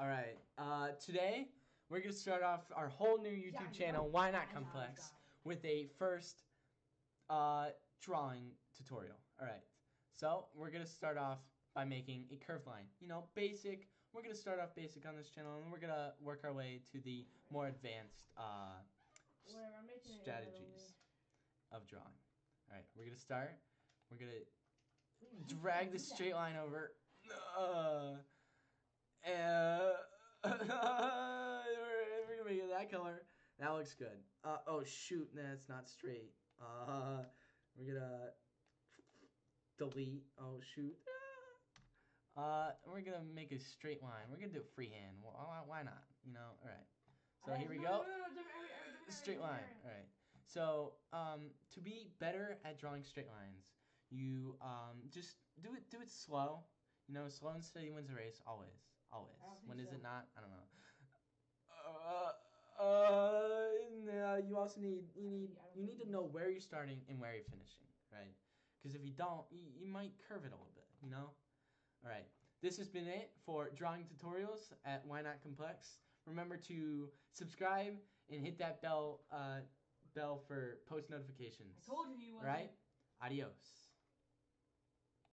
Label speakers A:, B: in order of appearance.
A: All right. Today we're gonna start off our whole new YouTube channel, Why Not Complex, with a first drawing tutorial. All right. So we're gonna start off by making a curved line. You know, basic. We're gonna start off basic on this channel, and we're gonna work our way to the more advanced strategies of drawing. All right. We're gonna start. We're gonna drag the straight line over. And we're gonna make it that color. That looks good. Oh shoot, that's not straight. We're gonna delete. Oh shoot. We're gonna make a straight line. We're gonna do it freehand. Why not? You know. All right. So here we go. Straight line. All right. So to be better at drawing straight lines, you just do it slow. You know, slow and steady wins the race, always. Always. When is it not? I don't know. You also need to know where you're starting and where you're finishing, right? Because if you don't, you might curve it a little bit, you know? All right. This has been it for drawing tutorials at Why Not Complex. Remember to subscribe and hit that bell for post notifications.
B: I told you he wasn't.
A: Right? Adios.